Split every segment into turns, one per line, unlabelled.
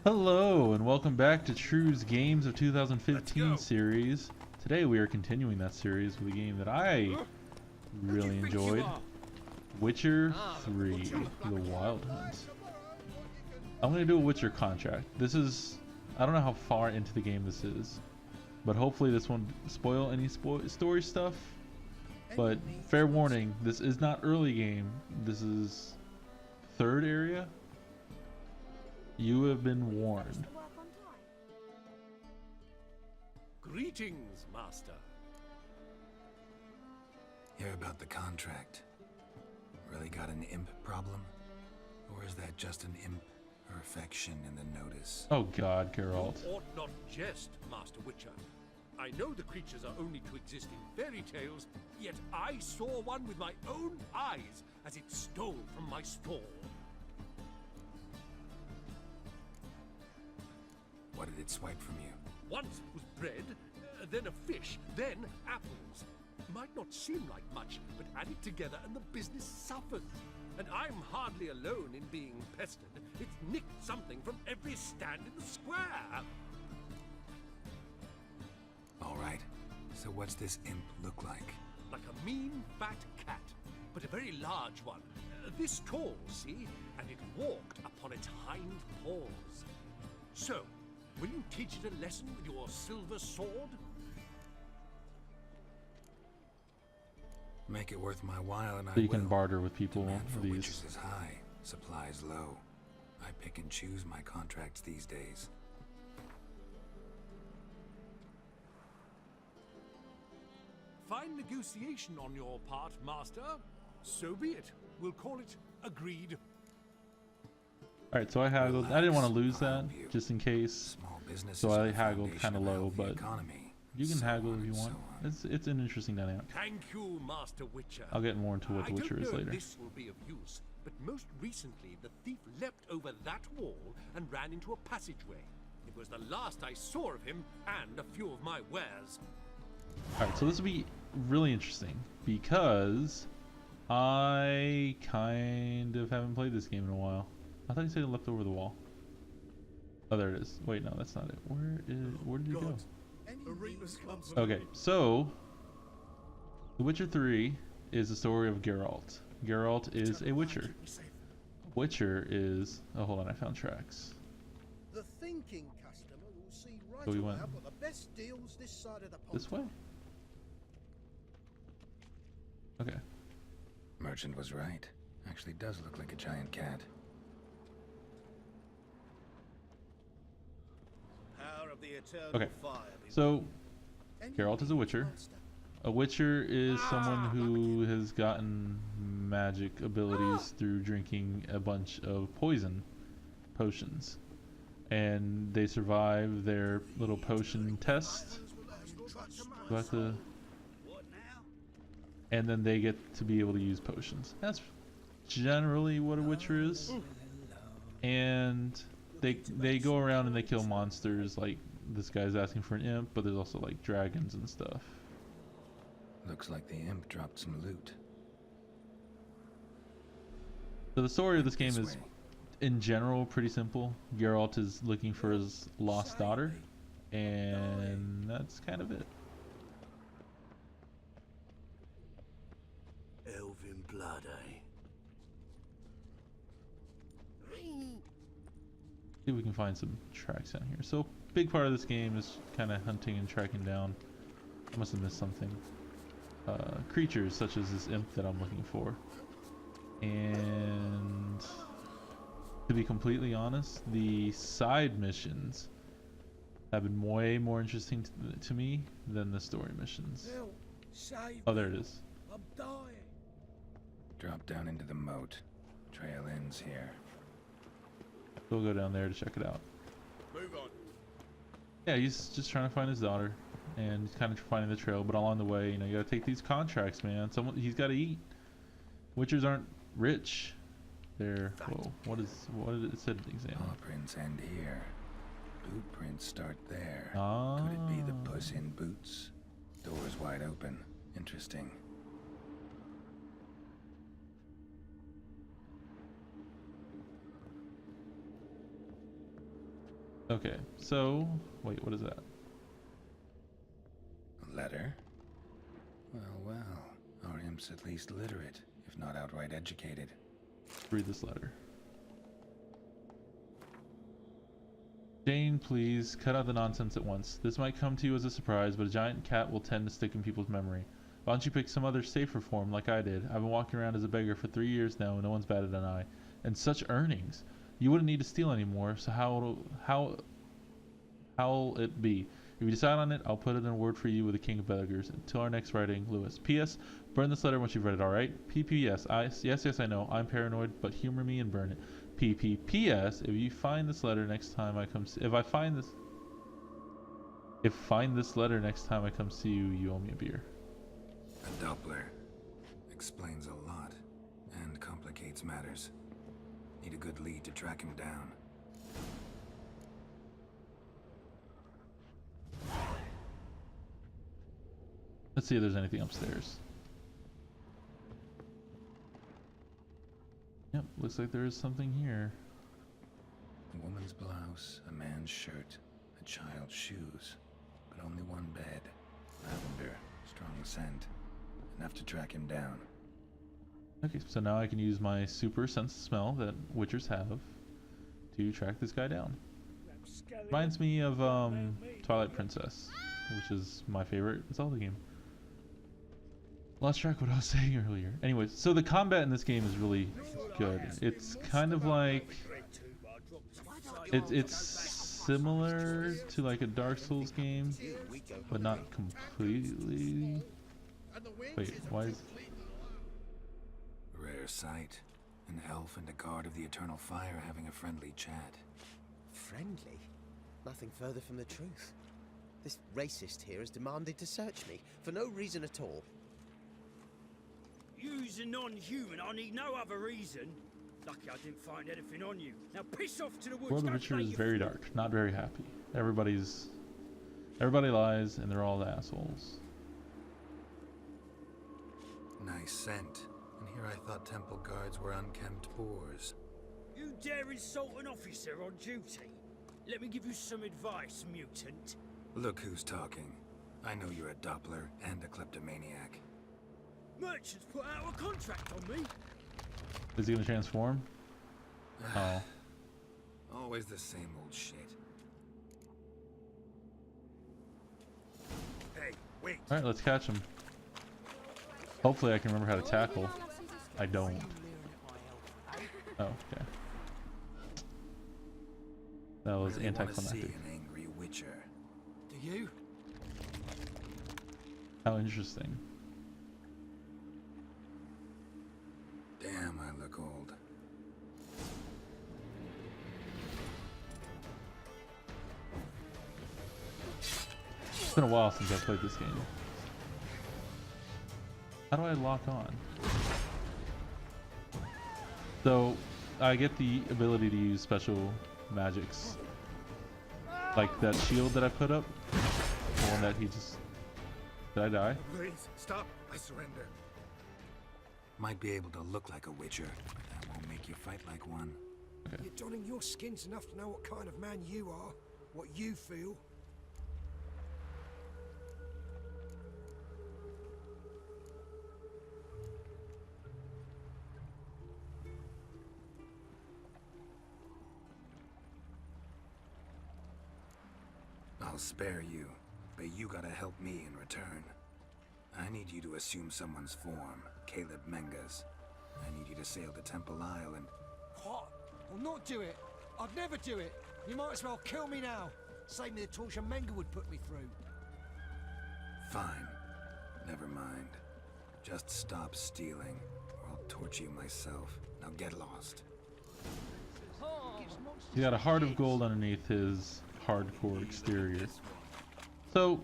Hello and welcome back to True's Games of 2015 series. Today we are continuing that series with a game that I really enjoyed, Witcher 3, The Wild Hunt. I'm going to do a Witcher contract. This is, I don't know how far into the game this is, but hopefully this won't spoil any story stuff. But fair warning, this is not early game, this is third area. You have been warned.
Greetings, Master.
Hear about the contract. Really got an imp problem? Or is that just an imp or affection in the notice?
Oh God, Geralt.
You ought not jest, Master Witcher. I know the creatures are only to exist in fairy tales, yet I saw one with my own eyes as it stole from my stall.
What did it swipe from you?
Once it was bread, then a fish, then apples. Might not seem like much, but add it together and the business suffers. And I'm hardly alone in being pestered. It's nicked something from every stand in the square.
All right. So what's this imp look like?
Like a mean, fat cat, but a very large one. This tall, see? And it walked upon its hind paws. So, will you teach it a lesson with your silver sword?
Make it worth my while and I
So you
will.
can barter with people.
Demand for
These.
witches is high, supplies low. I pick and choose my contracts these days.
Fine negotiation on your part, Master. So be it. We'll call it agreed.
All right, so I haggled. I didn't want to lose
I'll
that,
help you.
just in case.
Small business
So
is
I
the
haggled
foundation
kind of
of a
low,
healthy
but
economy.
you can
So
haggle
on
if you
and
want.
so on.
It's an interesting dynamic.
Thank you, Master Witcher.
I'll get more into what The Witcher
I don't
is
know
later.
if this will be of use, but most recently the thief leapt over that wall and ran into a passageway. It was the last I saw of him and a few of my wares.
All right, so this will be really interesting because I kind of haven't played this game in a while. I thought you said it leapt over the wall. Oh, there it is. Wait, no, that's not it. Where did it go? Okay, so The Witcher 3 is the story of Geralt. Geralt is a Witcher. Witcher is... Oh, hold on, I found tracks.
The thinking customer will see right
So we
away
went
I've got the best deals this side of the pond.
This way? Okay.
Merchant was right. Actually does look like a giant cat.
Power of the eternal
Okay.
fire.
So, Geralt is a Witcher. A Witcher is someone who has gotten magic abilities through drinking a bunch of potions. And they survive their little potion test. And then they get to be able to use potions. That's generally what a Witcher is. And they go around and they kill monsters. Like this guy's asking for an imp, but there's also like dragons and stuff.
Looks like the imp dropped some loot.
So the story of this game
This
is,
way.
in general, pretty simple. Geralt is looking for his lost daughter, and that's kind of it.
Elven blood, eh?
See if we can find some tracks down here. So, big part of this game is kind of hunting and tracking down. I must have missed something. Creatures such as this imp that I'm looking for. And to be completely honest, the side missions have been way more interesting to me than the story missions. Oh, there it is.
I'm dying.
Drop down into the moat. Trail ends here.
We'll go down there to check it out.
Move on.
Yeah, he's just trying to find his daughter, and he's kind of finding the trail. But along the way, you know, you gotta take these contracts, man. He's got to eat. Witchers aren't rich. They're whoa. What did it say in the exam?
Paw prints end here. Boot prints start there.
Ah.
Could it be the puss in boots? Doors wide open. Interesting.
Okay, so wait, what is that?
A letter? Well, our imp's at least literate, if not outright educated.
Read this letter. Jane, please cut out the nonsense at once. This might come to you as a surprise, but a giant cat will tend to stick in people's memory. Why don't you pick some other safer form like I did? I've been walking around as a beggar for 3 years now, and no one's batted an eye. And such earnings! You wouldn't need to steal anymore, so how'll it be? If you decide on it, I'll put it in a word for you with the king of beggars. Until our next writing, Lewis. P.S. Burn this letter once you've read it, alright? P.P.S. Yes, I know. I'm paranoid, but humor me and burn it. P.P.P.S. If you find this letter next time I come find this letter next time I come see you, you owe me a beer.
A Doppler explains a lot and complicates matters. Need a good lead to track him down.
Let's see if there's anything upstairs. Yep, looks like there is something here.
A woman's blouse, a man's shirt, a child's shoes, but only one bed. Lavender, strong scent. Enough to track him down.
Okay, so now I can use my super sense of smell that witchers have to track this guy down. Reminds me of Twilight Princess, which is my favorite Zelda game. Lost track what I was saying earlier. Anyways, so the combat in this game is really good. It's kind of like it's similar to like a Dark Souls game, but not completely. Wait, why is
Rare sight. An elf and a guard of the Eternal Fire having a friendly chat.
Friendly? Nothing further from the truth. This racist here has demanded to search me, for no reason at all.
You's a non-human, I need no other reason. Lucky I didn't find anything on you. Now piss off to the woods.
World of Witcher is very dark, not very happy. Everybody lies and they're all assholes.
Nice scent. And here I thought temple guards were unkempt boors.
You dare insult an officer on duty? Let me give you some advice, mutant.
Look who's talking. I know you're a Doppler and a kleptomaniac.
Merchants put out a contract on me.
Is he gonna transform? Oh.
Always the same old shit.
Hey, wait.
Alright, let's catch him. Hopefully I can remember how to tackle. I don't. Oh, okay. That was
Really wanna see
anticlimactic.
an angry witcher.
Do you?
How interesting.
Damn, I look old.
It's been a while since I played this game. How do I lock on? So, I get the ability to use special magics. Like that shield that I put up. The one that he just... Did I die?
Please, stop. I surrender.
Might be able to look like a witcher, but that won't make you fight like one.
You're donning your skins enough to know what kind of man you are, what you feel.
I'll spare you, but you gotta help me in return. I need you to assume someone's form, Caleb Menga's. I need you to sail to Temple Isle and...
What? I'll not do it. I'd never do it. You might as well kill me now. Save me the torture Menga would put me through.
Fine. Never mind. Just stop stealing, or I'll torture you myself. Now get lost.
He's got a heart of gold underneath his hardcore exterior. So,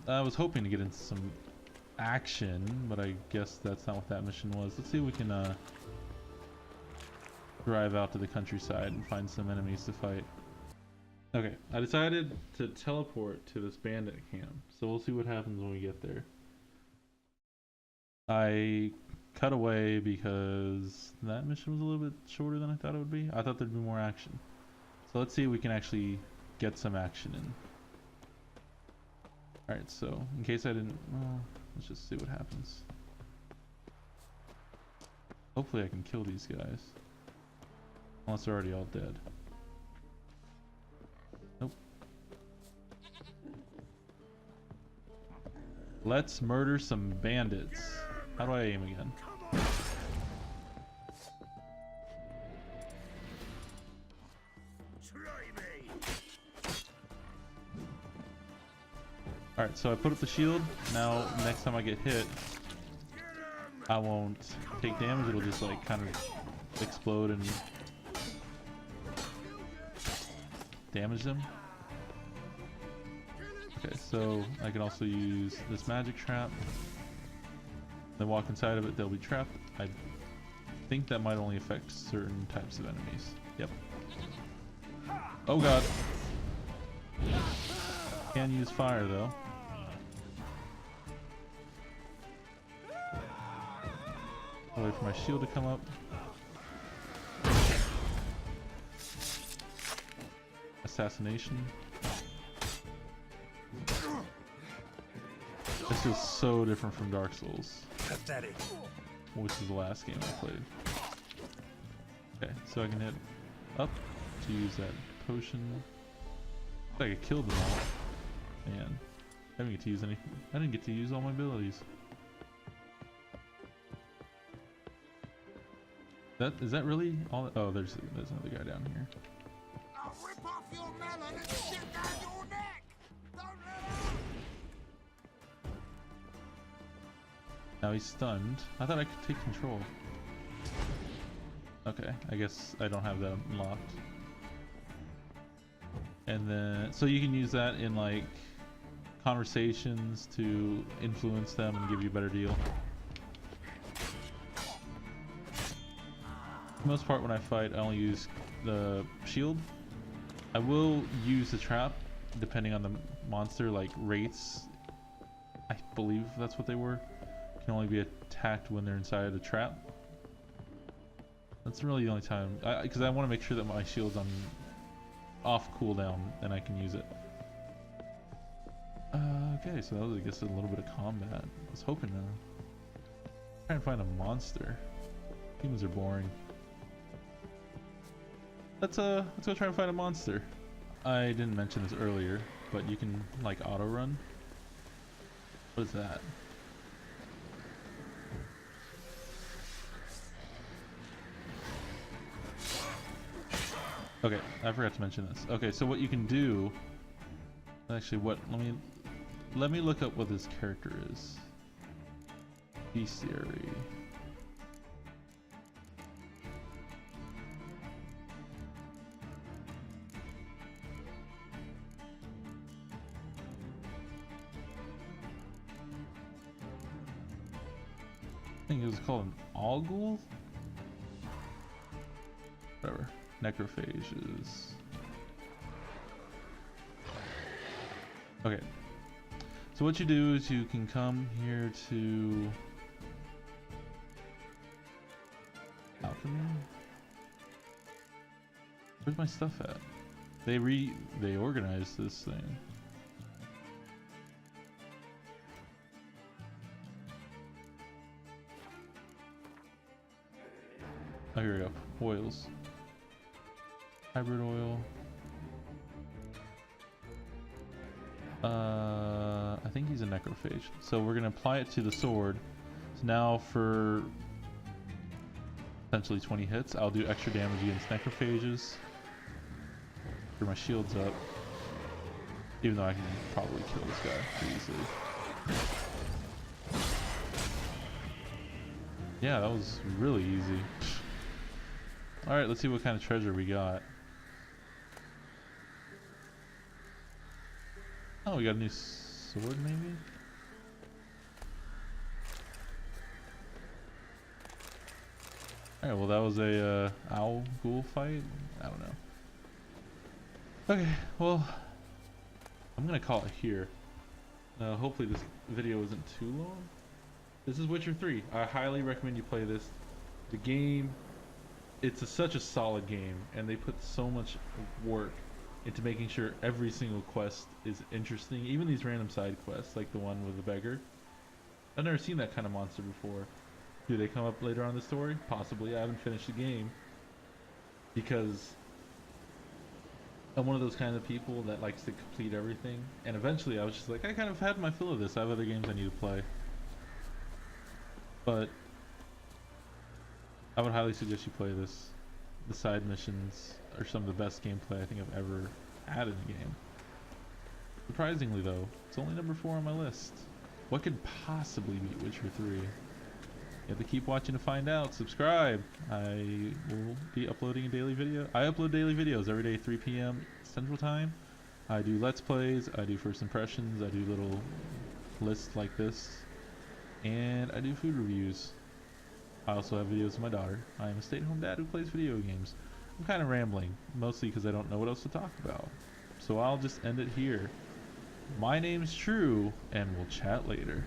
I was hoping to get into some action, but I guess that's not what that mission was. Let's see if we can drive out to the countryside and find some enemies to fight. Okay, I decided to teleport to this bandit camp, so we'll see what happens when we get there. I cut away because that mission was a little bit shorter than I thought it would be. I thought there'd be more action. So let's see if we can actually get some action in. Alright, so in case I didn't, well, let's just see what happens. Hopefully I can kill these guys. Unless they're already all dead. Nope. Let's murder some bandits. How do I aim again? Alright, so I put up the shield. Now, next time I get hit, I won't take damage. It'll just like kind of explode and damage them. Okay, so I can also use this magic trap. Then walk inside of it, they'll be trapped. I think that might only affect certain types of enemies. Yep. Oh god. Can use fire though. Wait for my shield to come up. Assassination. This is so different from Dark Souls,
Pathetic.
which is the last game I played. Okay, so I can hit up to use that potion. Looks like I killed them all. Man, I didn't get to use any. I didn't get to use all my abilities. Is that really all? Oh, there's another guy down here.
I'll rip off your melon and shit down your neck! Don't let him!
Now he's stunned. I thought I could take control. Okay, I guess I don't have that unlocked. And then, so you can use that in like conversations to influence them and give you a better deal. For the most part when I fight, I only use the shield. I will use the trap depending on the monster, like wraiths. I believe that's what they were. Can only be attacked when they're inside the trap. That's really the only time, because I want to make sure that my shield's on off cooldown and I can use it. Okay, so that was, I guess, a little bit of combat. I was hoping to try and find a monster. Humans are boring. Let's go try and find a monster. I didn't mention this earlier, but you can like auto run. What is that? Okay, I forgot to mention this. Okay, so what you can do, actually, let me look up what this character is. Bestiary. I think it was called an Alghoul? Whatever. Necrophages. Okay. So what you do is you can come here to alchemy. Where's my stuff at? They organized this thing. Oh, here we go. Oils. Hybrid oil. I think he's a necrophage. So we're gonna apply it to the sword. So now for essentially 20 hits, I'll do extra damage against necrophages. For my shields up. Even though I can probably kill this guy pretty easily. Yeah, that was really easy. Alright, let's see what kind of treasure we got. Oh, we got a new sword, maybe? Alright, well that was a owl ghoul fight? I don't know. Okay, well, I'm gonna call it here. Hopefully this video isn't too long. This is Witcher 3. I highly recommend you play this. The game, it's such a solid game, and they put so much work into making sure every single quest is interesting. Even these random side quests, like the one with the beggar. I've never seen that kind of monster before. Do they come up later on in the story? Possibly. I haven't finished the game because I'm one of those kind of people that likes to complete everything. And eventually I was just like, I kind of had my fill of this. I have other games I need to play. But I would highly suggest you play this. The side missions are some of the best gameplay I think I've ever had in a game. Surprisingly though, it's only number 4 on my list. What could possibly beat Witcher 3? You have to keep watching to find out. Subscribe! I will be uploading a daily video. I upload daily videos every day, 3 p.m. Central Time. I do Let's Plays, I do First Impressions, I do little lists like this, and I do food reviews. I also have videos of my daughter. I am a stay-at-home dad who plays video games. I'm kind of rambling, mostly because I don't know what else to talk about. So I'll just end it here. My name's True, and we'll chat later.